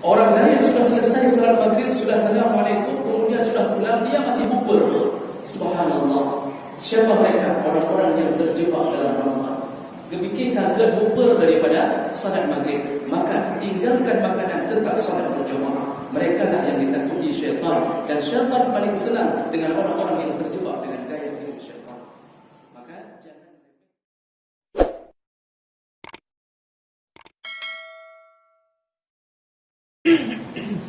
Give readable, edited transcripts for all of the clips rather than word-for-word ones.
Orang lain sudah selesai salat maghrib, sudah assalamualaikum, kemudian sudah pulang, dia masih bubur. Subhanallah. Siapa mereka? Orang-orang yang terjebak dalam Ramadan. Demikian kaget bubur daripada salat maghrib, maka tinggalkan makanan, tetap salat berjamaah. Mereka lah yang ditakuti syaitan, dan syaitan paling senang dengan orang-orang yang terjebak dengan gaya hidup syaitan. Maka jangan.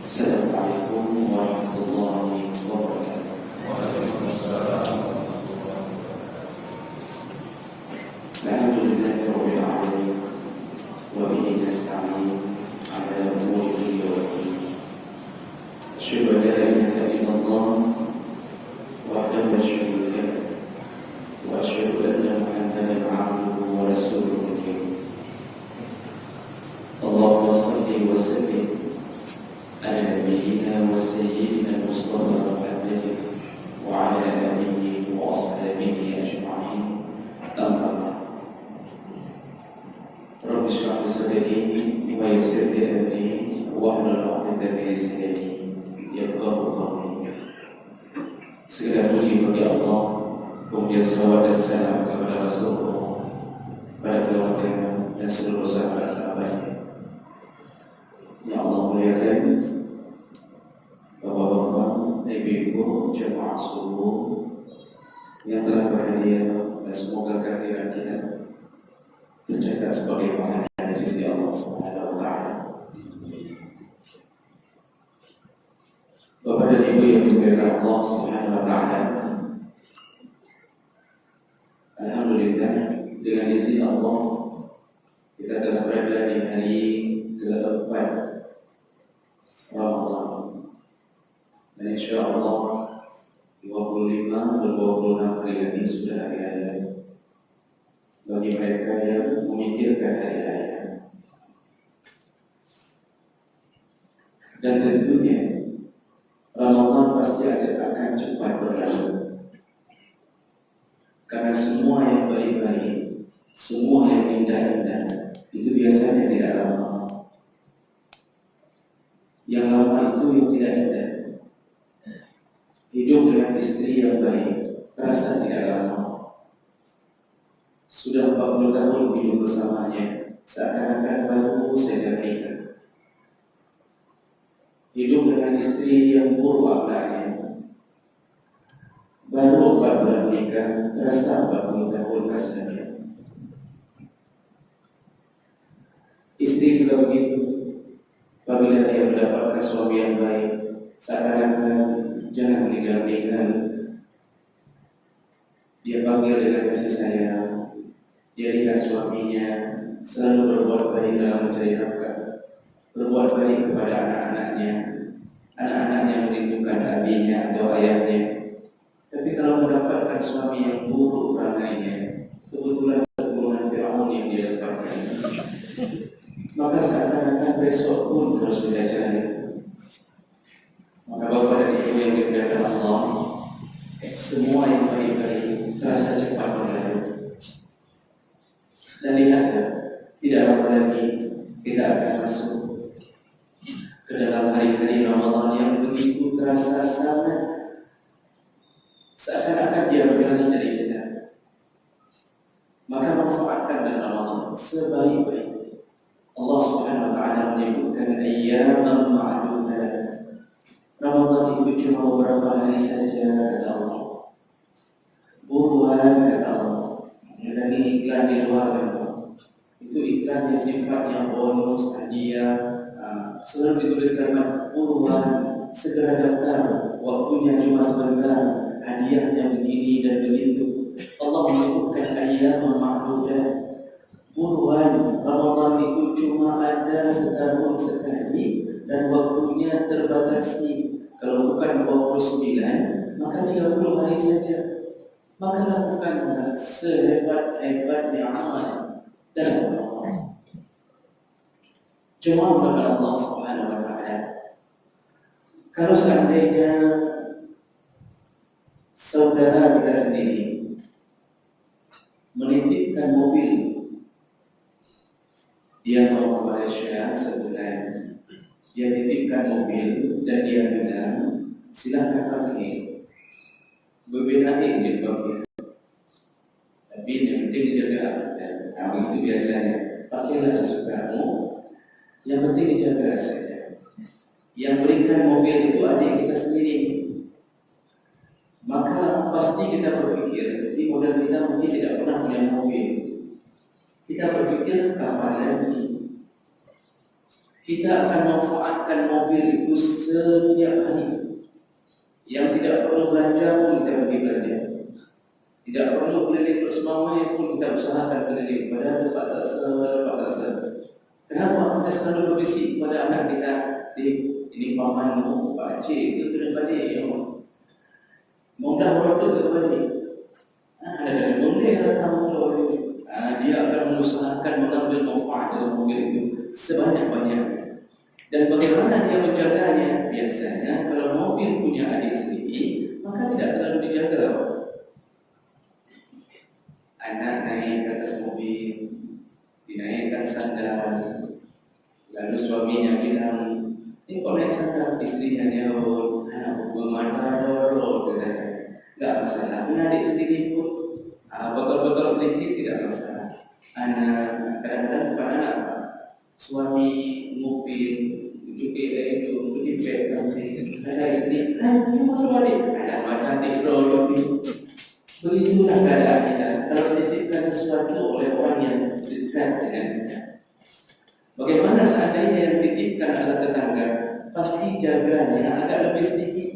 Assalamualaikum warahmatullahi wabarakatuh. Waalaikumsalam warahmatullahi wabarakatuh. Alhamdulillahirabbil alamin wa bihi nasta'in 'ala umuri dunya wa din. Asyhadu an la ilaha illallah wahdahu la syarika lahu wa asyhadu anna Muhammadan 'abduhu wa rasuluhu. Allahumma shalli wa sallim على نبينا وسيدنا المصطفى محمد وعلى آله وأصحابه أجمعين. أما بعد. رب اشرح لي صدري ويسر لي أمري واحلل عقدة من لساني يفقهوا قولي. Segala puji bagi Allah, kemudian salawat dan salam kepada Rasulullah, pada keluarga dan seluruh sahabat-sahabatnya. Ya Allah muliakan Bapak-bapak, ibu-ibu, jemaah subuh yang telah berhadir, dan semoga kehadiran kita tercatat sebagai pahala di sisi Allah Subhanahu wa Ta'ala. Bapak dan Ibu yang dimuliakan Allah Subhanahu wa Ta'ala, alhamdulillah dengan izin Allah kita telah berada di hari ke-4 Ramadan. Dan insyaAllah 25 atau 26 hari lagi sudah hari raya. Bagi mereka yang memikirkan hari raya. Dan tentunya Ramadan pasti akan cepat berlalu. Karena semua yang baik-baik, semua yang indah-indah, itu biasanya tidak lama. Yang lama itu yang tidak indah. Hidup dengan istri yang baik, rasa tidak lama. Sudah 40 tahun hidup bersamanya, seakan-akan baru saja menikah. Hidup dengan istri yang buruk akhlaknya, baru 4 bulan menikah, rasa 40 tahun rasanya. Istri juga begitu. Apabila dia mendapatkan suami yang baik, seakan-akan jangan meninggal-ninggal. Dia panggil dengan kasih sayang. Dia lihat suaminya selalu berbuat baik dalam mencari nafkah, berbuat baik kepada anak-anaknya. Anak-anaknya merindukan abinya atau ayahnya. Tapi kalau mendapatkan suami yang buruk perangainya, kebetulan keturunan Fir'aun yang dia dapatkan, maka seakan-akan besok pun terus belajar. Maka Bapak dan Ibu yang dimuliakan Allah, semua yang baik-baik terasa cepat berlalu. Dan lihatlah, tidak lama lagi kita akan masuk ke dalam hari-hari Ramadan yang begitu terasa sangat, seakan-akan dia berlari dari kita. Maka manfaatkan dalam Ramadan sebaik-baiknya. Allah Subhanahu wa Ta'ala menyebutkan ayyaman ma'dudat. Ramadan itu cuma beberapa hari saja, kata Allah. Buruan, kata Allah. Dan ini iklan di luar, kata Allah. Itu iklan yang sifatnya bonus, hadiah. Selalu dituliskan buruan, segera daftar. Waktunya cuma sebentar. Hadiahnya begini dan begitu. Allah menyebutkan ayyaman ma'dudat. Buruan, Ramadan itu cuma ada setahun sekali dan waktunya terbatasi. Kalau bukan 29, maka 30 hari saja. Maka lakukanlah sehebat-hebatnya amal dan Ramadan. Cuma kepada Allah Subhanahu wa Ta'ala. Kalau seandainya saudara kita sendiri menitipkan mobil, dia mau ke Malaysia sebulan, dia titipkan mobil dan dia bilang, silakan parkir. Berbeda dia parkir. Tapi yang penting dijaga. Itu biasanya. Parkirlah sesukamu. Yang penting dijaga saja. Yang berikan mobil itu adik kita sendiri. Maka pasti kita berpikir, di modal kita mungkin tidak pernah punya mobil. Kita berpikir kapan lagi kita akan manfaatkan mobil itu setiap hari. Yang tidak perlu belanja pun kita pergi belanja. Tidak perlu keliling bersemawai pun kita usahakan keliling pada tempat rasa. Kenapa kita selalu berbisik kepada anak kita, ini pamanmu, Pak Cik itu balik ya, mudah berotot ke balik. Ada mobil rasa dia akan mengusahakan mengambil manfaat dari mobil itu sebanyak-banyaknya. Dan bagaimana dia menjaganya? Biasanya kalau mobil punya adik sendiri, maka tidak terlalu dijaga. Anak naik ke atas mobil, dinaikkan sandal, lalu suaminya bilang, ini kok naik sandal? Istrinya nyaut, anak bagaimana dulu? Tidak masalah. Punya adik sendiri pun betul-betul sedikit tidak masalah. Anak kadang-kadang bukan anak, suami mobil juga itu dipek ada istri ini masuk adik ada macam adik dulu. Begitulah keadaan kita kalau dititipkan sesuatu oleh orang yang dekat dengannya. Bagaimana seandainya yang dititipkan adalah tetangga, pasti jaganya agak lebih sedikit.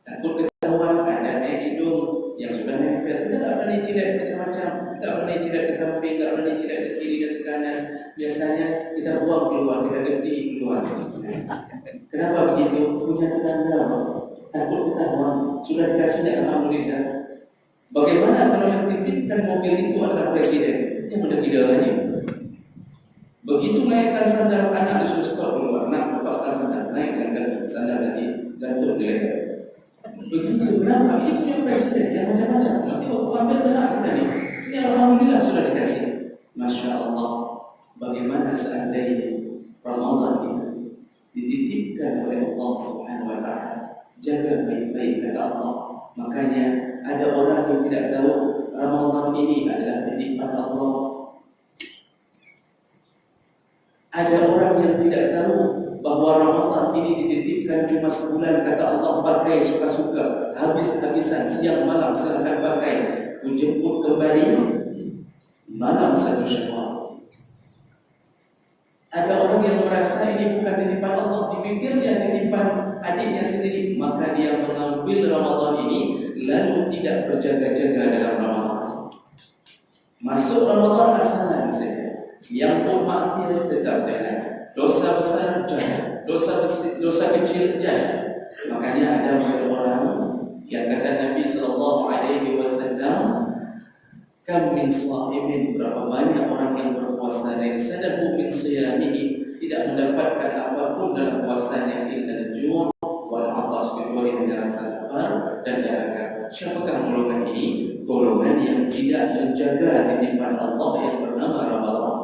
Takut ketahuan ada hidung yang sudah nempel, tidak berani cidat macam-macam, tidak berani cidat ke samping, tidak berani cidat ke kiri dan ke kanan. Biasanya kita buang keluar, kita ganti keluar. Kenapa begitu? Punya tetangga, takut ketahuan, sudah dikasih alhamdulillah. Bagaimana kalau yang titipkan mobil itu adalah presiden yang ada idarannya? Begitu naikkan sandal anak disuruh stop keluar, nak lepaskan sandal, naikkan sandal lagi, gantung dia. Begitu, kenapa? Ini punya presiden yang macam-macam. Nanti ambil anak kita ni. Ini alhamdulillah sudah dikasih. Masya Allah. Bagaimana seandainya Ramadan itu dititipkan oleh Allah Subhanahu Wa Taala, jaga baik-baik kata Allah. Makanya ada orang yang tidak tahu Ramadan ini adalah titipan Allah. Ada orang yang tidak tahu bahawa Ramadan ini dititipkan cuma sebulan, kata Allah, pakai suka-suka, habis-habisan, siang malam silahkan pakai, menjemput kembali malam satu Syawal. Ada orang yang merasa ini bukan titipan Allah, dipikirnya titipan adiknya sendiri, maka dia mengambil Ramadan ini lalu tidak berjaga-jaga dalam Ramadan. Masuk Ramadan asalan saja, yang pun maksiat tetap jalan, dosa besar jalan, dosa kecil jalan. Makanya ada orang yang kata Nabi SAW, kam min sha'imin, berapa banyak orang yang berpuasa dan sadaku min siyamihi, tidak mendapatkan apapun dalam puasanya illa al-ju' wal 'atash, kecuali hanya rasa lapar dan dahaga. Siapakah golongan ini? Golongan yang tidak menjaga titipan Allah yang bernama Ramadan.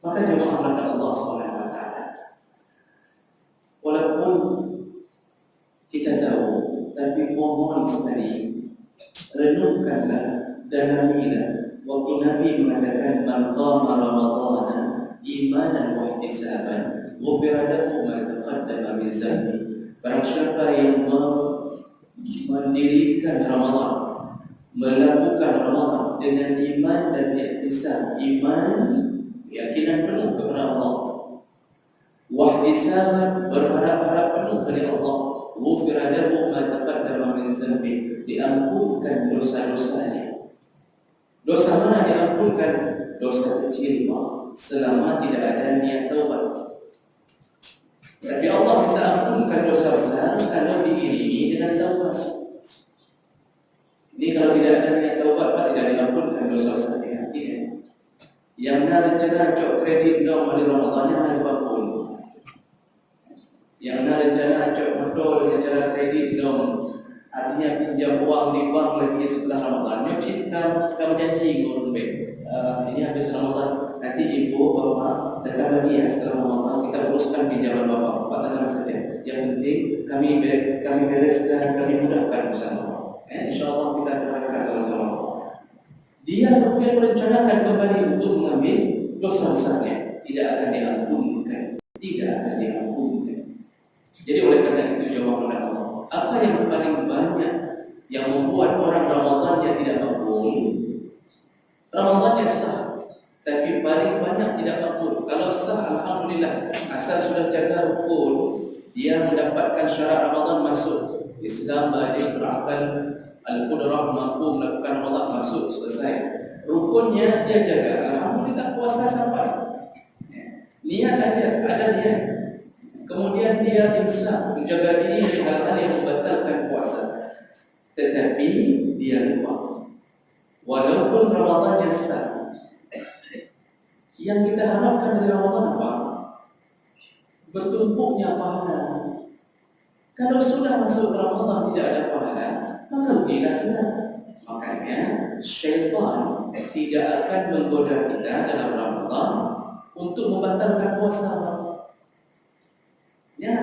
Maka jemaah maka Allah SWT, walaupun kita tahu, tapi mohon sekali renungkanlah, dalamilah. Waktu Nabi mengatakan man qama Ramadhana imanan wa ihtisaban ghufira lahu ma taqaddama min dhanbi. Barang siapa yang mendirikan Ramadan, melakukan Ramadan dengan iman dan ihtisab, iman keyakinan penuh kepada Allah, wa ihtisaban berharap-harap penuh kepada Allah, ghufira lahu ma taqaddama min dhanbi, diampunkan dosa-dosanya. Dosa mana diampunkan? Dosa kecil, selama tidak ada niat taubat. Tapi Allah bisa ampunkan dosa besar kalau diiringi dengan taubat. Ini kalau tidak ada niat taubat, tidak diampunkan dosa besar. Yang nak rencana cok kredit dong di Ramadan yang ada bakul. Yang nak rencana cok motor dengan cara kredit dong, artinya pinjam uang di bank lagi setelah Ramadan. Nyocit kamu janji ngurus baik. Ini habis Ramadan nanti ibu, bapa datang lagi ya setelah Ramadan, kita uruskan pinjaman bapa tenang saja. Yang penting kami bereskan, kami mudahkan bersama. InsyaAllah kita doakan sama-sama. Dia merencanakan kembali untuk mengambil dosa besarnya, tidak akan diampunkan, tidak akan diampunkan. Jadi oleh karena itu jawab Allah, apa yang paling banyak yang membuat orang Ramadannya tidak makbul? Ramadannya sah, tapi paling banyak tidak makbul. Kalau sah, alhamdulillah, asal sudah jaga rukun, dia mendapatkan syarat Ramadan masuk. Islam, balik, berakal, al-qudrah, mampu melakukan Ramadan masuk, selesai. Rukunnya dia jaga, alhamdulillah puasa sampai. Niat ada niat. Kemudian dia imsak, menjaga diri dari hal-hal yang membatalkan puasa. Tetapi dia lupa. Walaupun Ramadan sah, yang kita harapkan dari Ramadan apa? Bertumpuknya pahala. Kalau sudah masuk Ramadan tidak ada pahala, maka rugilah kita. Makanya syaitan tidak akan menggoda kita dalam Ramadan untuk membatalkan puasa. Ya,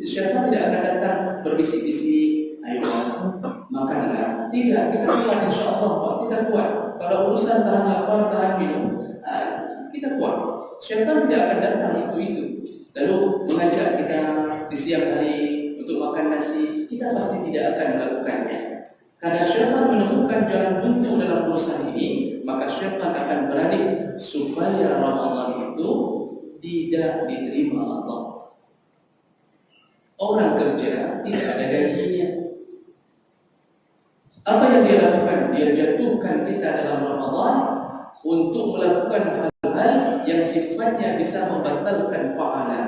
syaitan tidak akan datang berbisik-bisik, ayo makanlah. Tidak, kita kuat insyaAllah, kita kuat. Kalau urusan tahan lapar, tahan minum, kita kuat. Syaitan tidak akan datang itu. Lalu mengajak kita di siang hari untuk makan nasi, kita pasti tidak akan melakukannya. Karena syaitan menemukan jalan buntu dalam urusan ini, maka syaitan akan berani supaya Ramadan itu tidak diterima Allah. Orang kerja tidak ada gajinya. Apa yang dia lakukan? Dia jatuhkan kita dalam Ramadan untuk melakukan hal-hal yang sifatnya bisa membatalkan pahala.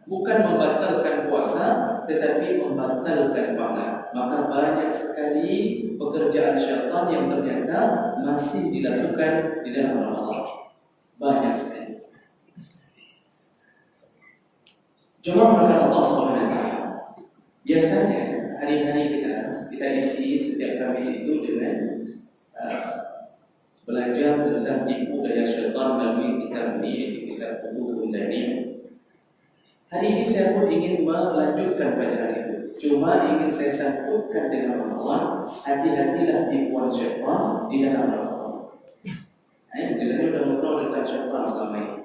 Bukan membatalkan puasa, tetapi membatalkan pahala. Maka banyak sekali pekerjaan syaitan yang ternyata masih dilakukan di dalam Ramadan. Banyak sekali. Jemaah maka Allah SWT biasanya hari-hari kita isi setiap Kamis itu dengan belajar tentang tipu daya syaitan melalui kitab ini, kitab Buku Tundani. Hari ini saya pun ingin melanjutkan pada hari itu. Cuma ingin saya sangkutkan dengan Allah, hati-hatilah tipuan syaitan di dalam Ramadan. Kita sudah ngobrol tentang syaitan selama ini.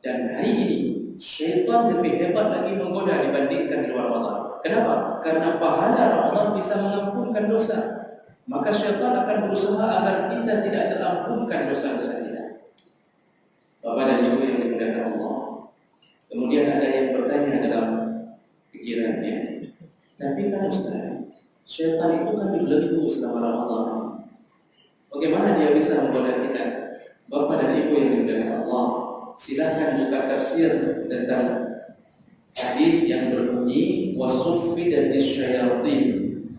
Dan hari ini syaitan lebih hebat lagi menggoda dibandingkan di luar Ramadan. Kenapa? Karena pahala Ramadan bisa mengampunkan dosa. Maka syaitan akan berusaha agar kita tidak terampunkan dosa-dosa kita. Bapak dan Ibu yang dimuliakan Allah. Kemudian ada yang bertanya dalam pikirannya, tapi kan Ustaz, syaitan itu kan dibelenggu selama Ramadan. Bagaimana dia bisa menggoda kita? Bapak dan Ibu yang dimuliakan Allah, silakan buka tafsir tentang hadis yang berbunyi wasuffidatis syayatin,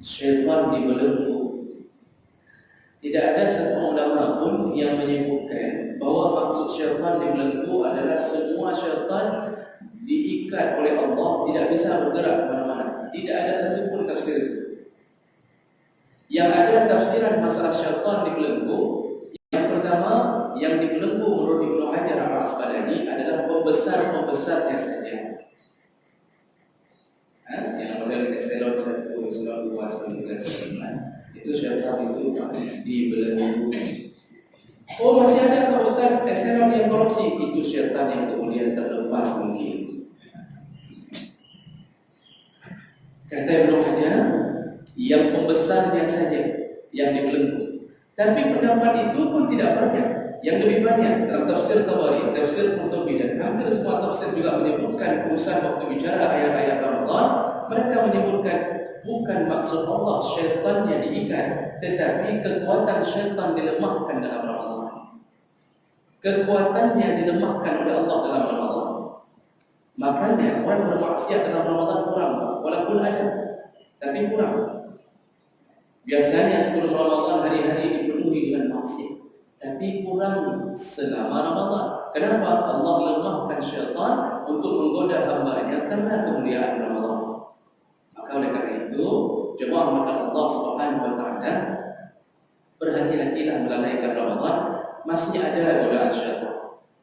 syaitan dibelenggu. Tidak ada satu ulama pun yang menyebutkan bahwa maksud syaitan dibelenggu adalah semua syaitan diikat oleh Allah, tidak bisa bergerak kemana-mana. Tidak ada satu pun tafsir itu. Yang ada tafsiran masalah syaitan dibelenggu, yang pertama yang dibelenggu menurut Ibnu Hajar Al-Asqalani adalah pembesar-pembesarnya saja. Yang model eselon 1, eselon 2, eselon 3, itu syaitan itu dibelenggu. Oh, masih ada Pak Ustaz eselon yang korupsi? Itu syaitan yang kemudian terlepas mungkin. Kata Ibnu Hajar, yang pembesarnya saja yang dibelenggu. Tapi pendapat itu pun tidak banyak. Yang lebih banyak dalam tafsir Tabari, tafsir Qurtubi, dan hampir semua tafsir juga menyebutkan urusan waktu bicara ayat-ayat Ramadan. Mereka menyebutkan bukan maksud Allah syaitannya diikat, tetapi kekuatan syaitan dilemahkan dalam Ramadan. Kekuatannya dilemahkan oleh Allah dalam Ramadan. Makanya orang bermaksiat dalam Ramadan kurang, walaupun ada, tapi kurang. Biasanya sebelum Ramadan hari-hari dipenuhi dengan maksiat, tapi kurang selama Ramadan. Kenapa? Allah lemahkan syaitan untuk menggoda hamba-Nya karena kemuliaan Ramadan. Maka oleh karena itu, jemaah maka Allah Subhanahu wa taala berhati-hatilah melalaikan Ramadan, masih ada godaan syaitan.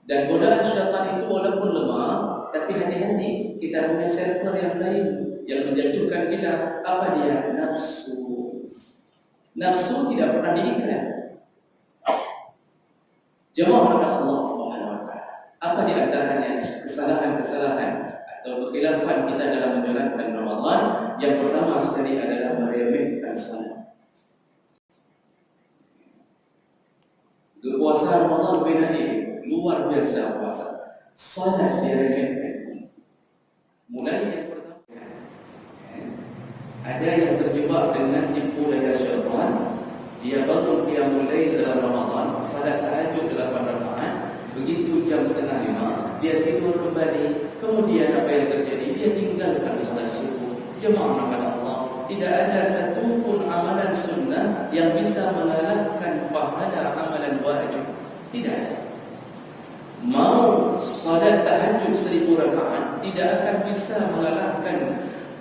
Dan godaan syaitan itu walaupun lemah, tapi hati-hati, kita punya server yang lain yang menjatuhkan kita. Apa dia? Nafsu. Nafsu tidak pernah diikat. Jemaah kepada Allah Subhanahu wa taala. Apa di antaranya kesalahan-kesalahan atau kekhilafan kita dalam menjalankan Ramadan? Yang pertama sekali adalah meremehkan salat. Puasa Ramadan beda ini, luar biasa puasa. Salat diremehkan. Mulai yang pertama, ada yang terjebak dengan tipu daya syaitan. Dia bangun qiyamul lail dalam Ramadan, salat tahajud 8 rakaat, begitu jam 4:30 dia tidur kembali. Kemudian apa yang terjadi? Dia tinggalkan salat subuh. Jemaah kepada Allah, tidak ada satu pun amalan sunnah yang bisa mengalahkan pahala amalan wajib. Tidak ada. Mau salat tahajud 1000 rakaat tidak akan bisa mengalahkan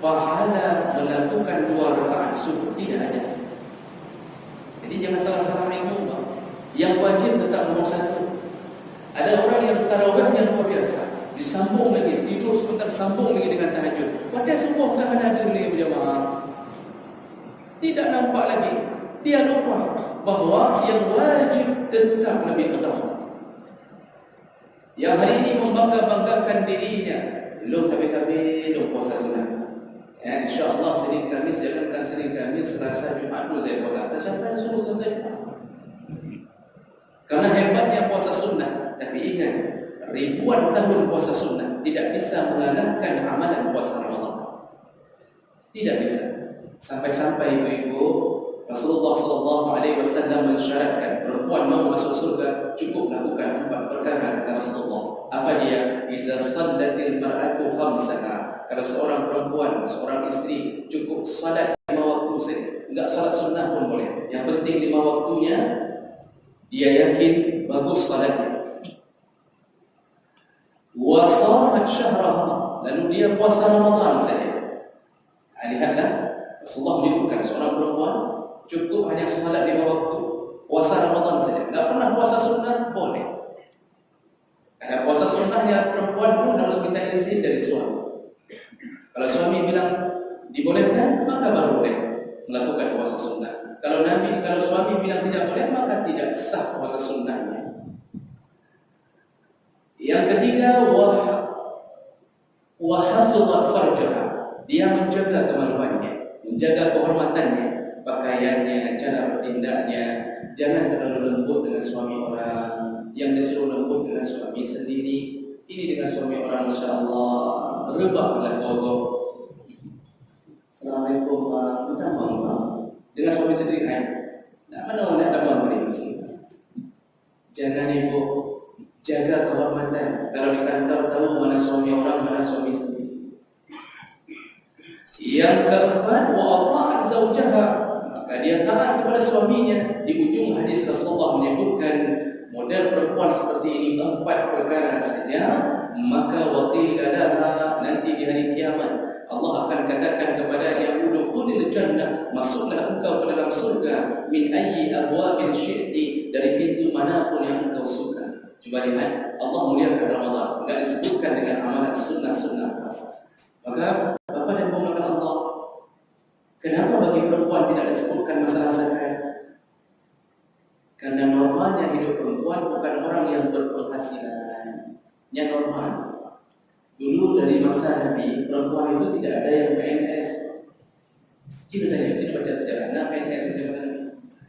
pahala melakukan 2 rakaat subuh. Tidak ada. Jadi jangan salah-salah ilmu. Yang wajib tetap nomor 1. Ada orang yang tarawihnya luar biasa, disambung lagi, tidur sebentar sambung lagi dengan tahajud. Pada semua tahan ada ni berjamaah. Tidak nampak lagi. Dia lupa bahawa yang wajib tetap lebih utama. Yang hari ini membangga-banggakan dirinya, belum habis-habis belum puasa sunat. Ya, insya-Allah Senin Khamis, jangankan Senin Khamis, Selasa Jumaat dulu saya puasa. Tak siapa yang suruh saya. Karena hebatnya puasa sunnah. Tapi ingat, ribuan tahun puasa sunnah tidak bisa mengalahkan amalan puasa Ramadan. Tidak bisa. Sampai-sampai ibu-ibu, Rasulullah SAW mensyaratkan perempuan mau masuk surga cukup lakukan 4 perkara, kata Rasulullah. Apa dia? Iza sallatil mar'atu khamsaha. Kalau seorang perempuan, seorang isteri cukup salat 5 waktu saja. Enggak salat sunnah pun boleh. Yang penting 5 waktunya, dia yakin bagus salatnya. Wa shamat syahraha, lalu dia puasa Ramadan saja. Lihatlah, Rasulullah menyebutkan seorang perempuan cukup hanya salat 5 waktu, puasa Ramadan saja. Enggak pernah puasa sunnah, boleh. Karena puasa sunnahnya perempuan pun harus minta izin dari suami. Kalau suami bilang dibolehkan, maka baru boleh melakukan puasa sunnah. Kalau suami bilang tidak boleh, maka tidak sah puasa sunnahnya. Yang ketiga, wahafizat farjaha. Dia menjaga kemaluannya, menjaga kehormatannya, pakaiannya, cara bertindaknya. Jangan terlalu lembut dengan suami orang. Yang disuruh lembut dengan suami sendiri, ini dengan suami orang insya-Allah rebahlah gogo. Assalamualaikum Pak, minta maaf Pak. Dengan suami sendiri kan? Nak mana nak dapat beri? Jangan ibu jaga kehormatan. Kalau di kantor tahu mana suami orang, mana suami sendiri. Yang keempat, wa ata'at zawjaha, maka dia taat kepada suaminya. Di ujung hadis Rasulullah menyebutkan model perempuan seperti ini 4 perkara saja, maka waqila laha, nanti di hari kiamat Allah akan katakan kepadanya, udkhulil jannah, masuklah engkau ke dalam surga, min ayyi abwabil syi'ti, dari pintu manapun yang engkau suka. Coba lihat, Allah muliakan Ramadan, enggak disebutkan dengan amalan sunnah-sunnah puasa. Maka Bapak dan Ibu Allah, kenapa bagi perempuan tidak disebutkan masalah zakat? Karena normalnya hidup perempuan bukan orang yang berpenghasilan, yang normal. Dulu dari masa Nabi, perempuan itu tidak ada yang PNS. Kita baca sejarah, nah PNS itu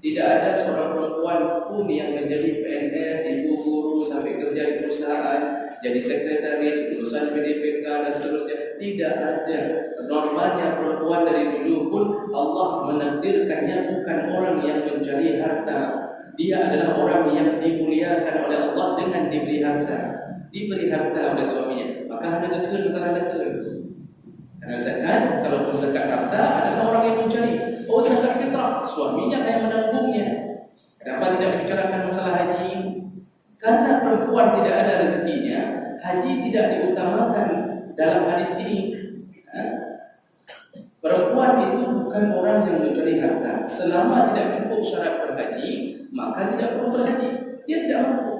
tidak ada seorang perempuan pun yang menjadi PNS, ibu guru, sampai kerja di perusahaan, jadi sekretaris, urusan PDPK dan seterusnya. Tidak ada. Normalnya perempuan dari dulu pun Allah menakdirkannya bukan orang yang mencari harta. Dia adalah orang yang dimuliakan oleh Allah dengan diberi harta. Diberi harta oleh suaminya. Maka ada kekal antara zakat. Karena zakat, kalau pun zakat harta adalah orang yang mencari. Oh, zakat fitrah, suaminya yang menanggungnya. Kenapa tidak dibicarakan masalah haji? Karena perempuan tidak ada rezekinya, haji tidak diutamakan dalam hadis ini. Perempuan itu bukan orang yang mencari harta. Selama tidak cukup syarat berhaji, maka tidak perlu berhaji. Dia tidak mampu.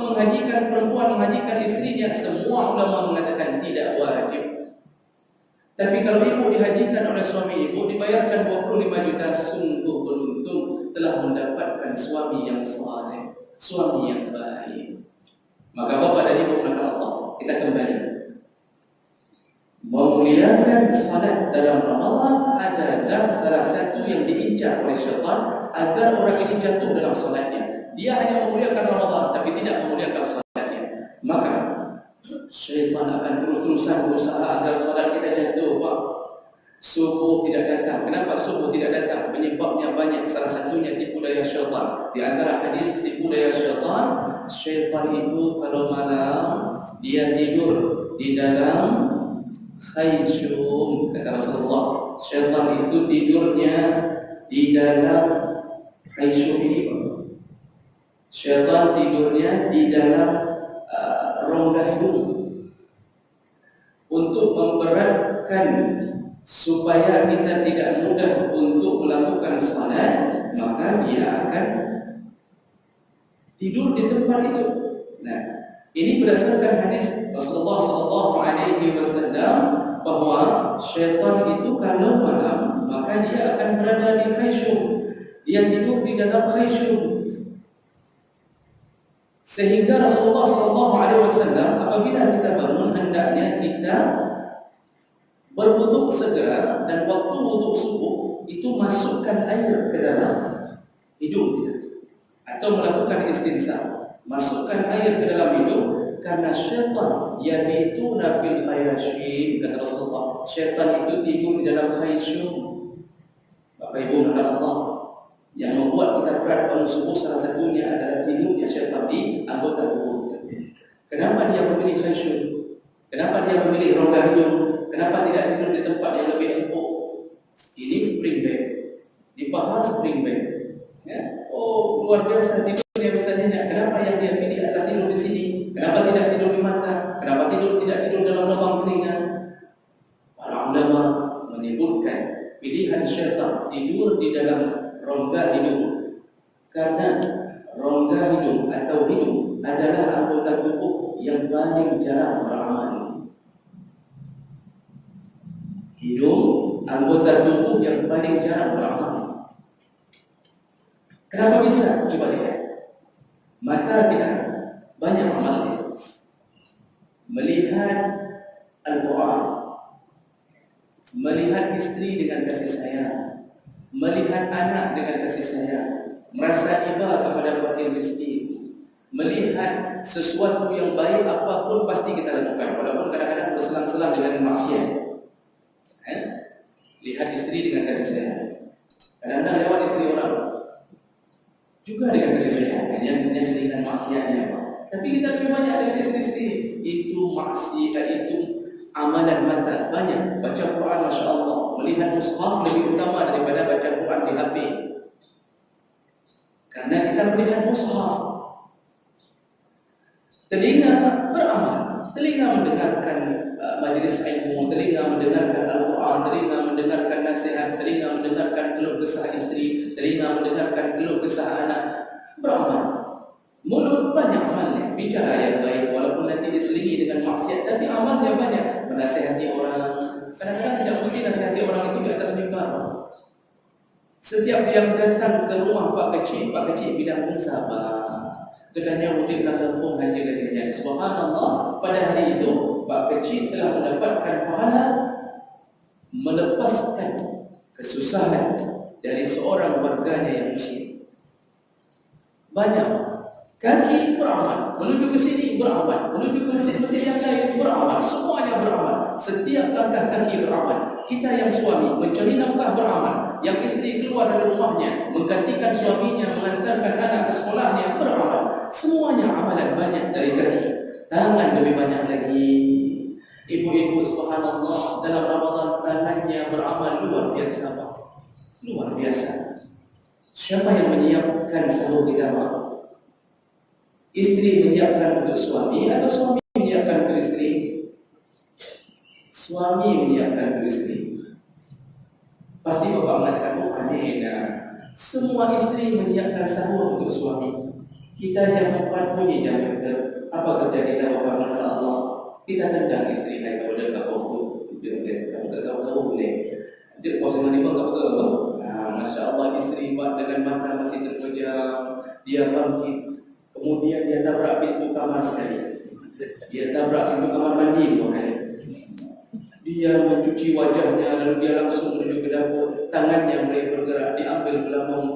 menghajikan perempuan, menghajikan isterinya, semua ulama mengatakan tidak wajib. Tapi kalau ibu dihajikan oleh suami ibu, dibayarkan 25 juta, sungguh beruntung telah mendapatkan suami yang saleh, suami yang baik. Maka bapak dan ibu kata Allah, kita kembali. Memuliakan salat dalam Ramadan adalah salah satu yang diincar oleh syaitan agar orang ini jatuh dalam salatnya. Dia hanya memuliakan Ramadan tapi tidak memuliakan salatnya. Maka syaitan akan terus-terusan berusaha agar salat kita jatuh. Pak, subuh tidak datang. Kenapa subuh tidak datang? Penyebabnya banyak. Salah satunya tipu daya syaitan. Di antara hadis tipu daya syaitan, syaitan itu kalau malam dia tidur di dalam khayshum, kata Rasulullah. Syaitan itu tidurnya di dalam khayshum ini. Syaitan tidurnya di dalam rongga hidung untuk memberatkan supaya kita tidak mudah untuk melakukan salat. Maka dia akan tidur di tempat itu. Nah, ini berdasarkan hadis Rasulullah SAW bahawa syaitan itu kalau malam maka dia akan berada di khayshum. Dia tidur di dalam khayshum. Sehingga Rasulullah SAW apabila kita bangun, hendaknya kita berwuduk segera, dan waktu wuduk subuh itu masukkan air ke dalam hidung kita, atau melakukan istinsar, masukkan air ke dalam hidung, karena syaitan yabituna fil khayashim, kata Rasulullah. Syaitan itu tidur di dalam khayshum. Bapak Ibu kata Allah, yang membuat kita berat bangun subuh salah satunya adalah tidurnya syaitan di anggota tubuh. Kenapa dia memilih khayshum? Kenapa dia memilih rongga hidung? Kenapa tidak tidur di tempat yang lebih empuk? Ini spring bed, dibahas spring bed. Ya? Oh, luar biasa tidurnya misalnya. Kenapa yang dia pilih adalah tidur di sini? Kenapa tidak tidur di mata? Kenapa tidak tidur dalam lubang telinga? Para ulama menyebutkan pilihan syaitan tidur di dalam rongga hidung, karena rongga hidung atau hidung adalah anggota tubuh yang paling jarang beramal. Hidung anggota tubuh yang paling jarang beramal. Kenapa bisa? Coba lihat. Mata kita banyak amalnya. Melihat Al-Quran, melihat istri dengan kasih sayang, melihat anak dengan kasih sayang, merasa iba kepada fakir miskin, melihat sesuatu yang baik apapun pasti kita lakukan, walaupun kadang-kadang berselang-selang dengan maksiat. Lihat istri dengan kasih sayang, kadang-kadang lewat istri orang juga dengan kasih sayang, yang dengan maksiatnya. Tapi kita lebih banyak dengan istri-istri. Itu maksiat, itu amalan mata. Banyak baca Quran, Masya Allah. Melihat mushaf lebih utama daripada baca Quran di HP, karena kita melihat mushaf. Telinga beramal, telinga mendengarkan majlis ilmu, telinga mendengarkan Al-Quran, telinga mendengarkan nasihat, telinga mendengarkan keluh kesah istri, telinga mendengarkan keluh kesah anak. Beramal. Mulut banyak amalnya, bicara yang baik walaupun nanti diselingi dengan maksiat, tapi amalnya banyak. Menasihati orang, kadang-kadang tidak mesti nasihati orang itu di atas mimbar. Setiap yang datang ke rumah Pak Kecil bilang sabar. Kedahnya mungkin kampung hanya katanya. Subhanallah, pada hari itu Pak Kecil telah mendapatkan pahala melepaskan kesusahan dari seorang warganya yang muslim. Banyak. Kaki beramal, menuju ke sini beramal, menuju ke masjid-masjid yang lain beramal, semuanya beramal. Setiap langkah kaki beramal. Kita yang suami mencari nafkah beramal, yang istri keluar dari rumahnya menggantikan suaminya, mengantarkan anak ke sekolahnya beramal. Semuanya amalan banyak dari kaki. Tangan lebih banyak lagi. Ibu-ibu subhanallah dalam Ramadan tangannya beramal luar biasa, luar biasa. Siapa yang menyiapkan sahur kita? Istri menyiapkan untuk suami atau suami menyiapkan untuk istri? Suami menyiapkan untuk istri. Pasti bapak mengatakan, oh aneh. Semua istri menyiapkan sahur untuk suami. Kita jam 4 bunyi jam kita. Apa kerja kita wafat kepada Allah? Kita tendang isteri kita boleh tak tahu. Dia tak tahu boleh. Dia puasa dengan lima tak tahu. Masya Allah, isteri dengan mata masih terpejam. Dia bangkit. Kemudian dia tabrak pintu kamar sekali. Dia tabrak pintu kamar mandi 2 kali. Dia mencuci wajahnya, lalu dia langsung menuju ke dapur. Tangannya mulai bergerak, diambil gelambang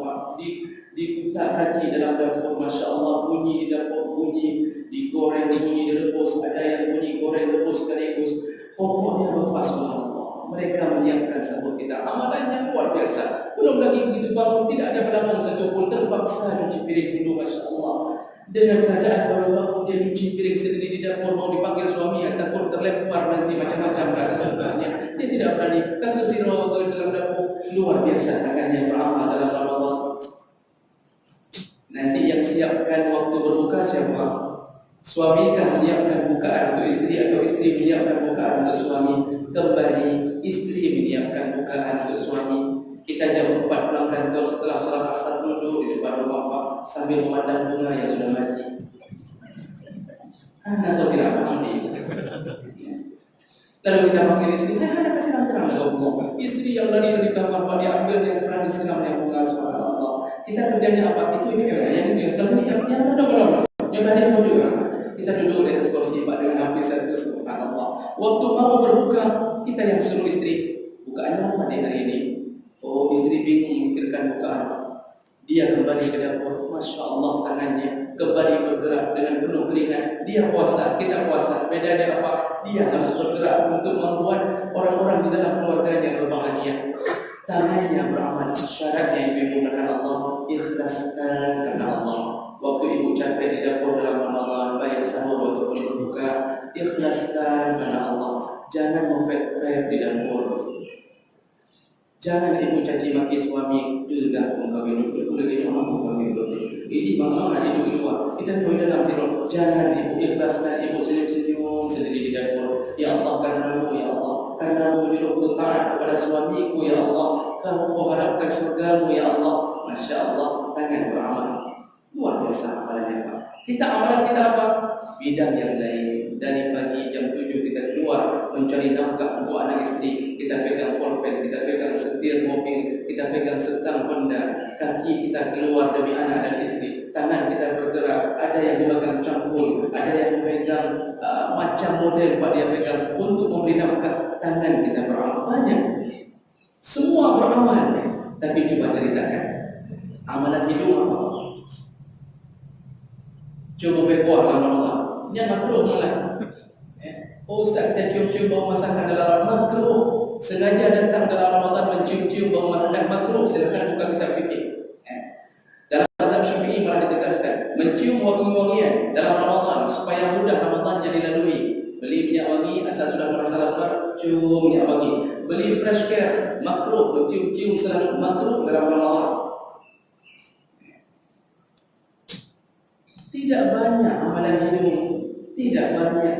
dibuka kaki dalam dapur. Masya Allah, bunyi di dapur, bunyi digoreng, bunyi direbus, ada yang bunyi goreng rebus sekaligus. Pokoknya lepas subhanallah, mereka menyiapkan sambut kita. Amalannya luar biasa. Belum lagi begitu bangun, tidak ada belakang satu pun, terpaksa cuci piring dulu. Masya Allah, dengan keadaan baru bangun dia cuci piring sendiri di dapur, mau dipanggil suami ataupun terlempar nanti macam-macam rasa sebabnya. Dia tidak berani. Takdirullah dalam dapur, luar biasa tangannya beramal dalam Ramadan. Nanti yang siapkan waktu berbuka siapa? Suami kan menyiapkan bukaan untuk isteri atau isteri menyiapkan bukaan untuk suami? Kembali isteri menyiapkan bukaan untuk suami. Kita jam 4 pulang kantor setelah salat asar duduk di depan rumah Pak sambil memandang bunga yang sudah mati. Saya tidak mati. Lalu kita panggil isteri, ada kasih terang bunga. Isteri yang lari dari kamar Pak diambil yang pernah disiram yang bunga. Subhanallah. Kita kerjanya apa? Itu yang dia sebelah sini yang mudah-mudahan yang tadi mau juga. Kita duduk di atas kursi Pak dengan hampir satu. Subhanallah. Waktu mau berbuka, kita yang suruh istri bukaannya apa di hari ini? Oh, istri bingung memikirkan bukaan. Dia kembali ke dapur. Masya Allah, tangannya kembali bergerak dengan penuh keringat. Dia puasa, kita puasa. Bedanya apa? Dia harus bergerak untuk membuat orang-orang di dalam keluarganya berbahagia. Tangannya beramal. Syaratnya ibu karena Allah, ikhlaskan karena Allah. Waktu ibu capek di dapur dalam Ramadan, baik sahur ataupun berbuka, ikhlaskan karena Allah. Jangan mempet-pet di dapur. Jangan ibu caci maki suami. Dah pun kami duduk lagi mampu kami duduk. Ini bagaimana ibu luar? Kita boleh dalam tidur. Jangan ibu ikhlaskan, ibu senyum-senyum sendiri di dapur. Ya Allah, karenamu ya Allah, karenamu menyuruhku taat kepada suamiku ya Allah. Kamu mengharapkan surgamu ya Allah. Masya Allah, tangan beramal. Luar biasa amalannya Pak. Kita amalan kita apa? Bidang yang lain. Dari pagi jam 7 kita keluar mencari nafkah untuk anak istri. Kita pegang pulpen, kita pegang setir mobil, kita pegang setang benda. Kaki kita keluar demi anak dan istri. Tangan kita bergerak. Ada yang memegang cangkul, ada yang memegang macam model Pak dia pegang untuk memberi nafkah. Tangan kita beramal banyak. Semua beramal. Tapi coba ceritakan amalan hidup apa? Coba berbuat dalam Ramadan. Ini makruh malah. Oh Ustaz, kita cium-cium bau masakan dalam Ramadan makruh. Sengaja datang dalam Ramadan mencium-cium bau masakan makruh. Silakan buka kitab fikih. Dalam mazhab Syafi'i malah ditegaskan mencium wangi-wangian dalam Ramadan supaya mudah Ramadannya dilalui. Beli minyak wangi asal sudah merasa lapar, cium minyak wangi. Beli fresh care makruh, mencium-cium selalu makruh dalam Ramadan. Tidak banyak amalan hidup, tidak banyak.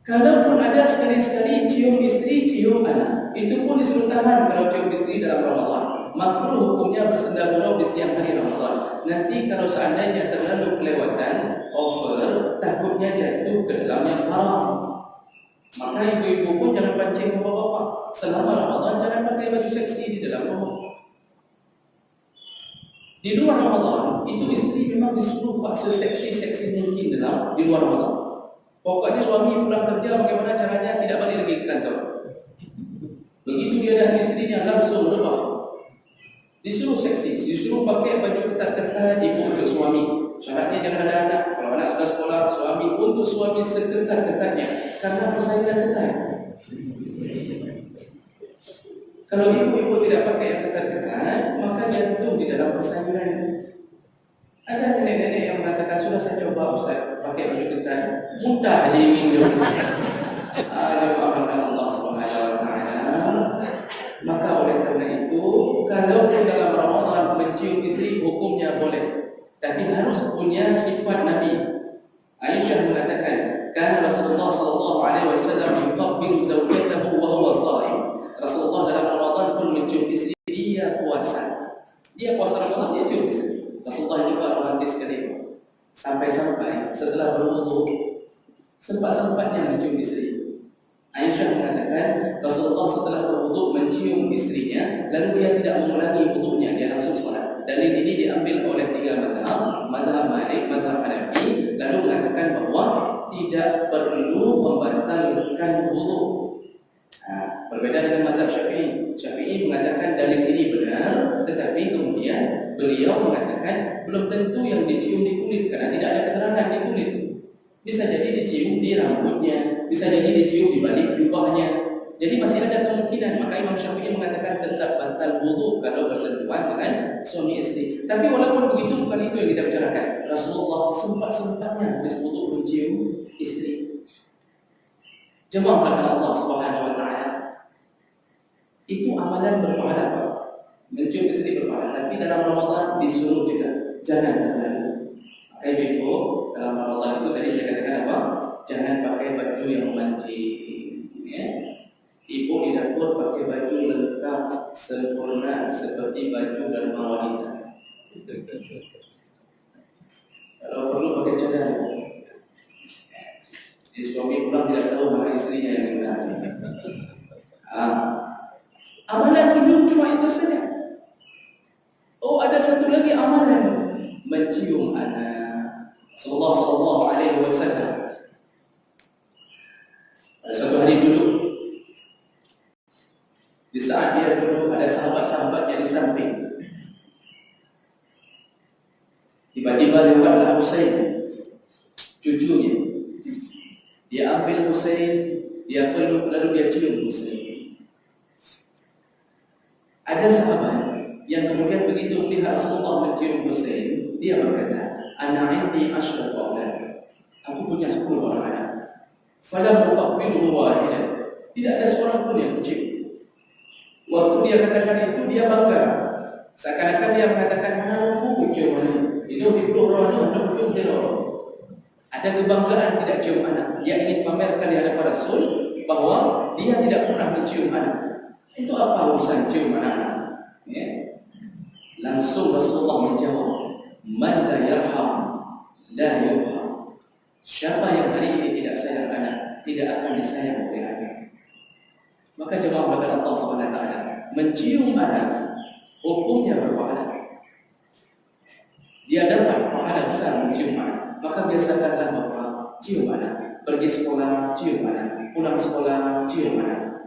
Kalaupun ada sekali-sekali cium istri, cium anak, itu pun disuruh tahan kalau cium istri dalam Ramadan. Makruh hukumnya bersenda gurau di siang hari Ramadan. Nanti kalau seandainya terlalu kelewatan, over, takutnya jatuh ke dalam yang haram. Maka ibu-ibu pun jangan pancing bapak-bapak. Selama Ramadan jangan pakai baju seksi di dalam rumah. Di luar Ramadan, itu istri memang disuruh Pak seseksi-seksi mungkin di luar Ramadan. Pokoknya suami pulang kerja bagaimana caranya tidak balik lagi ke kantor. Begitu dia dan istrinya langsung rebah. Disuruh seksi, disuruh pakai baju ketat-ketat ibu untuk suami. Syaratnya jangan ada anak. Kalau anak sudah sekolah, suami untuk suami seketat-ketatnya. Karena persaingan ketat. Kalau ibu-ibu tidak pakai yang ketat-ketat, maka jatuh di dalam persaingan. Ada nenek-nenek yang mengatakan, sudah saya coba Ustaz pakai baju ketat, mudah diminum. Ada amanah Allah Subhanahu Wa Taala. Maka oleh karena itu, kalau dalam Ramadan mencium istri hukumnya boleh, tapi harus punya sifat Nabi. Aisyah mengatakan, karena Rasulullah Sallallahu Alaihi Wasallam yuqabbilu zawjatahu wa huwa shaim. Rasulullah dalam Ramadan pun mencium istri dia puasa. Dia puasa Ramadan dia cium istri. Rasulullah juga romantis sempat-sempatnya mencium isteri. Aisyah mengatakan Rasulullah setelah berwuduk mencium istrinya, lalu dia tidak mengulangi wuduknya, dia langsung salat. Dalil ini diambil oleh 3 mazhab, mazhab Malik, mazhab Hanafi, lalu mengatakan bahawa tidak perlu membatalkan wuduk. Berbeda dengan mazhab Syafi'i. Syafi'i mengatakan dalil ini benar, tetapi kemudian beliau mengatakan belum tentu yang dicium di kulit, karena tidak ada keterangan di kulit. Bisa jadi dicium di rambutnya, bisa jadi dicium di balik jubahnya. Jadi masih ada kemungkinan. Maka Imam Syafi'i mengatakan tetap batal wudu kalau bersentuhan dengan suami istri. Tapi walaupun begitu, bukan itu yang kita bicarakan. Rasulullah sempat-sempatnya habis wudu mencium istri. Jemaah rahmat Allah Subhanahu wa taala. Itu amalan berpahala. Mencium istri berpahala, tapi dalam Ramadan disuruh juga jangan terlalu. Ibu, dalam Ramadan itu tadi saya katakan apa? Jangan pakai baju yang memancing. Ya. Ibu di dapur pakai baju lengkap sempurna seperti baju dharma wanita. Kalau perlu pakai cadar. Jadi suami pulang tidak tahu mana istrinya yang sebenarnya. Amalan belum cuma itu saja. Oh, ada satu lagi amalan, mencium anak. Rasulullah sallallahu alaihi wasallam pada suatu hari dulu, di saat dia duduk, ada sahabat-sahabatnya di samping. Tiba-tiba lewatlah Husain, cucunya. Dia ambil Husain, dia peluk, lalu dia cium Husain. Ada sahabat yang kemudian begitu melihat Rasulullah mencium Husain, dia berkata, "Ana indi 10 aulad." Aku punya 10 orang anak. Falam uqabbilu wahidan. Tidak ada seorang pun yang cium. Waktu dia katakan itu, dia bangga. Seakan-akan dia mengatakan, "Aku cium anak." Itu dipeluk orang untuk cium dia. Ada kebanggaan tidak cium anak. Dia ingin pamerkan di hadapan Rasul bahawa dia tidak pernah mencium anak. Itu apa urusan cium anak? Ya. Langsung Rasulullah menjawab, "Man la yarham la yurham." Siapa yang hari ini tidak sayang anak, tidak akan disayang oleh anak. Maka jemaah maka Allah SWT mencium anak, hukumnya berpahala. Dia dapat pahala besar mencium anak. Maka biasakanlah bapak cium anak, pergi sekolah cium anak, pulang sekolah cium anak.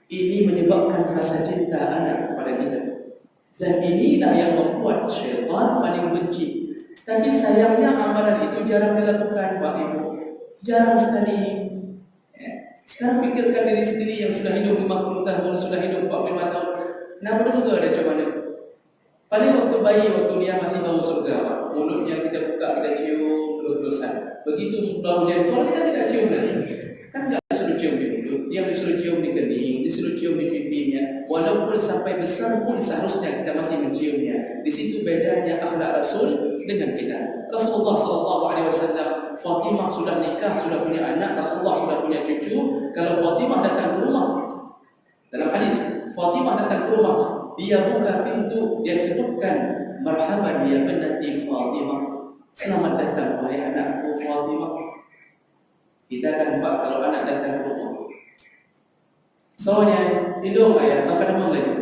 Ini menyebabkan rasa cinta anak kepada kita. Dan inilah yang membuat syaitan paling benci. Tapi sayangnya amalan itu jarang dilakukan, Pak Ibu. Jarang sekali. Sekarang fikirkan diri sendiri yang sudah hidup 50 tahun, sudah hidup 45 tahun. Nah, juga ada coba ni. Paling waktu bayi, waktu dia masih bau surga, mulutnya kita buka, kita cium terus-terusan. Begitu bau dia keluar, kita tidak cium lagi. Kan tidak disuruh cium di mulut, dia disuruh cium di kening, disuruh cium di pipinya. Walaupun sampai besar pun seharusnya kita masih menciumnya. Di situ bedanya akhlak Rasul dengan kita. Rasulullah SAW, Fatimah sudah nikah, sudah punya anak, Rasulullah sudah punya cucu. Kalau Fatimah datang ke rumah, dalam hadis, Fatimah datang ke rumah, dia buka pintu, dia sebutkan, "Marhaban ya binti Fatimah." Selamat datang wahai anakku Fatimah. Kita akan nampak kalau anak datang ke rumah. Soalnya hidung ayat maka demam lagi.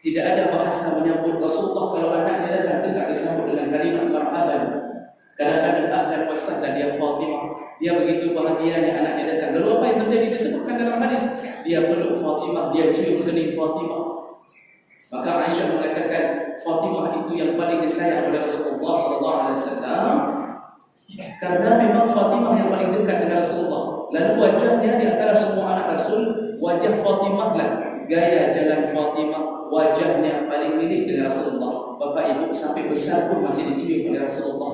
Tidak ada bahasa menyambut Rasulullah kalau anaknya datang tidak disambut dengan kalimat marhaban. Kadang-kadang akan wasah dan dia Fatimah. Dia begitu bahagianya anaknya datang. Lalu apa yang terjadi disebutkan dalam hadis? Dia peluk Fatimah, dia cium kening Fatimah. Maka Aisyah mengatakan Fatimah itu yang paling disayang oleh Rasulullah SAW karena memang Fatimah yang paling dekat dengan Rasulullah. Lalu wajahnya di antara semua anak Rasul, wajah Fatimah lah, gaya jalan Fatimah, wajahnya paling mirip dengan Rasulullah. Bapak ibu sampai besar pun masih dicium oleh Rasulullah.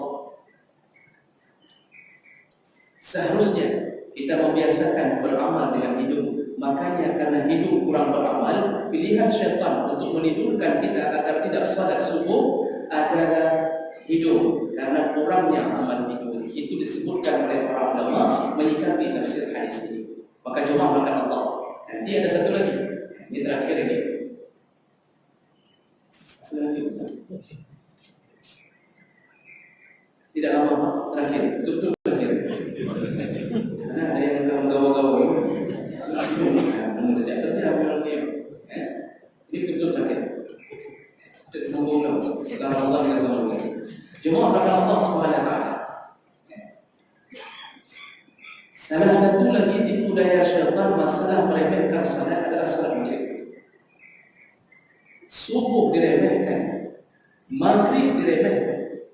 Seharusnya kita membiasakan beramal dengan hidung. Makanya karena hidung kurang beramal, pilihan syaitan untuk menidurkan kita agar tidak salat subuh adalah hidung. Karena kurangnya amal hidung. Itu disebutkan oleh para ulama menyikapi tafsir hadis ini. Maka jemaah makan Allah. Nanti ada satu lagi. Ini terakhir ini. Selanjutnya. Tidak lama terakhir. Betul-betul terakhir. Salah satu lagi tipu daya syaitan masalah meremehkan salat adalah salat maghrib. Subuh diremehkan, maghrib diremehkan.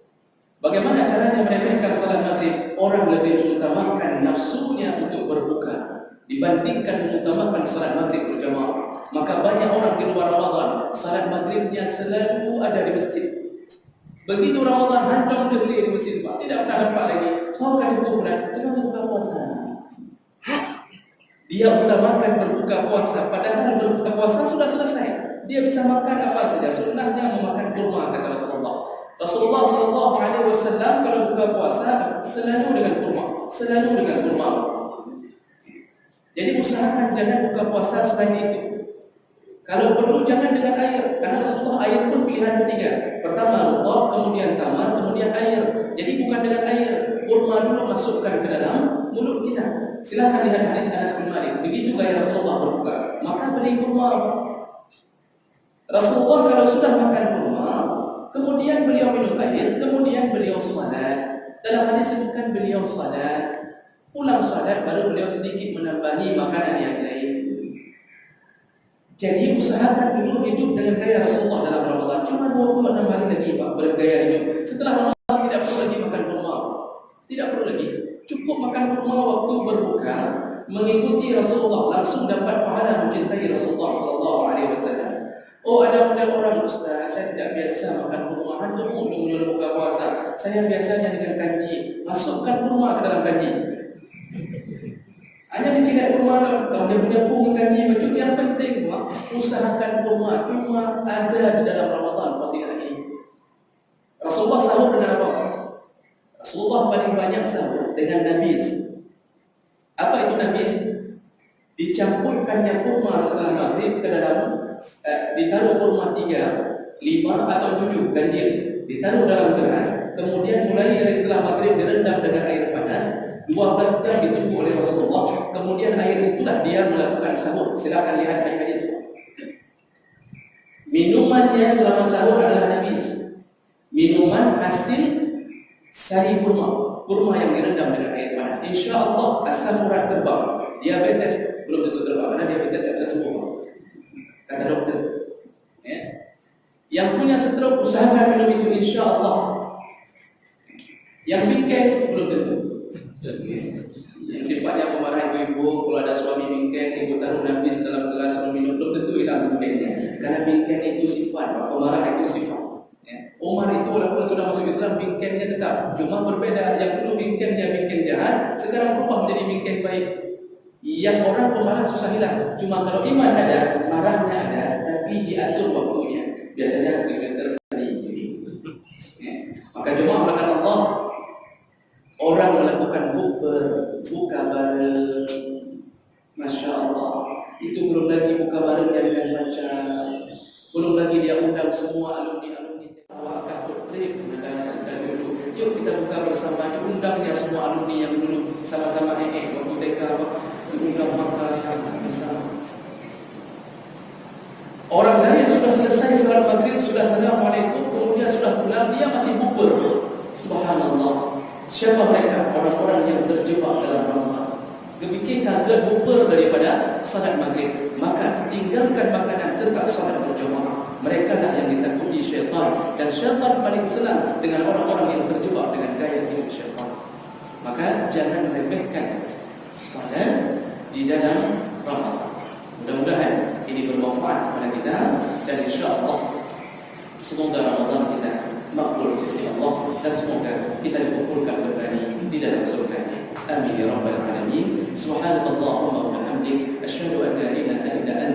Bagaimana caranya meremehkan salat maghrib? Orang lebih mengutamakan nafsunya untuk berbuka dibandingkan mengutamakan salat maghrib berjamaah. Maka banyak orang di luar Ramadan, salat maghribnya selalu ada di masjid. Begitu Ramadan hantam terlih di masjid, tidak pernah nampak lagi. Kau akan berbuka, tengah berbuka puasa. Dia utamakan berbuka puasa, padahal berbuka puasa sudah selesai. Dia bisa makan apa saja. Sunnahnya memakan kurma, kata Rasulullah. Rasulullah SAW kalau buka puasa selalu dengan kurma, selalu dengan kurma. Jadi usahakan jangan buka puasa selain itu. Kalau perlu jangan dengan air, karena Rasulullah air pun pilihan ketiga. Pertama Allah, kemudian tamar, kemudian air. Jadi bukan dengan air, kurma dulu masukkan ke dalam mulut kita. Silakan lihat hadis Anas bin Malik. Begitu gaya Rasulullah berbuka, maka beri kurma. Rasulullah kalau sudah makan kurma, kemudian beliau minum air, kemudian beliau salat. Dalam hadis sebutkan beliau salat, pulang salat baru beliau sedikit menambahi makanan yang lain. Jadi usahakan dulu hidup dengan gaya Rasulullah dalam Ramadan. Cuma 26 hari lagi Pak bergaya hidup. Setelah Ramadan tidak perlu lagi makan kurma. Tidak perlu lagi. Cukup makan kurma waktu berbuka, mengikuti Rasulullah, langsung dapat pahala mencintai Rasulullah SAW. Oh, ada model orang, Ustaz, saya tidak biasa makan kurma. Hantu ujung-ujung buka puasa. Saya biasanya dengan kanji. Masukkan kurma ke dalam kanji. Hanya dikira kurma, kalau dia punya pung kanji begitu. Yang penting, usahakan kurma. Cuma ada di dalam Ramadan fadilah ini. Rasulullah sahur dengan apa? Rasulullah paling banyak sahur dengan nabis. Apa itu nabis? Dicampurkannya kurma setelah maghrib ke dalam, ditaruh kurma 3, 5 atau 7 ganjil, ditaruh dalam gelas, kemudian mulai dari setelah maghrib direndam dengan air panas, 12 jam ditunggu oleh Rasulullah, kemudian air itulah dia melakukan sahur. Silakan lihat hadis semua. Minumannya selama sahur adalah nabis. Minuman hasil sari kurma, kurma yang direndam dengan air panas. Insya Allah asam urat terbang. Diabetes belum tentu terbang, karena diabetes tidak bisa sembuh, kata dokter. Ya. Yang punya stroke usahakan minum itu insya Allah. Yang bingkai belum tentu. Yang sifatnya pemarah ibu-ibu, kalau ada suami bingkai, ibu taruh nabis dalam gelas minum, belum tentu hilang bingkainya. Karena bingkai itu sifat, pemarah itu sifat. Ya. Umar itu walaupun sudah masuk Islam, bingkainya tetap, cuma berbeda. Yang dulu bingkainya bingkai jahat, sekarang berubah menjadi bingkai baik. Yang orang pemarah susah hilang. Cuma kalau iman ada, marahnya ada, tapi diatur waktunya. Biasanya semester sekali. Ya. Maka cuma akan Allah, orang melakukan buka bareng, Masya Allah. Itu belum lagi buka barengnya dengan baca, belum lagi dia undang semua alumni-alumni wakaf bertrip dan dulu. Yuk kita buka bersama, diundangnya semua alumni yang dulu sama-sama waktu TK, diundang makan bersama. Orang lain sudah selesai salat maghrib, sudah assalamualaikum, kemudian sudah pulang, dia masih bukber. Subhanallah. Siapa mereka? Orang-orang yang terjebak dalam Ramadan. Demikian kaget bukber daripada salat maghrib. Maka tinggalkan makanan, tetap salat berjamaah. Mereka lah yang ditakuti syaitan. Dan syaitan paling senang dengan orang-orang yang terjebak dengan gaya hidup syaitan. Maka jangan remehkan salat di dalam Ramadan. Mudah-mudahan ini bermanfaat kepada kita, dan insya-Allah semoga Ramadan kita makbul di sisi Allah, dan semoga kita dikumpulkan kembali di dalam surga-Nya. Amin ya rabbal alamin. Subhanallahumma wa bihamdik, asyhadu an la ilaha illa anta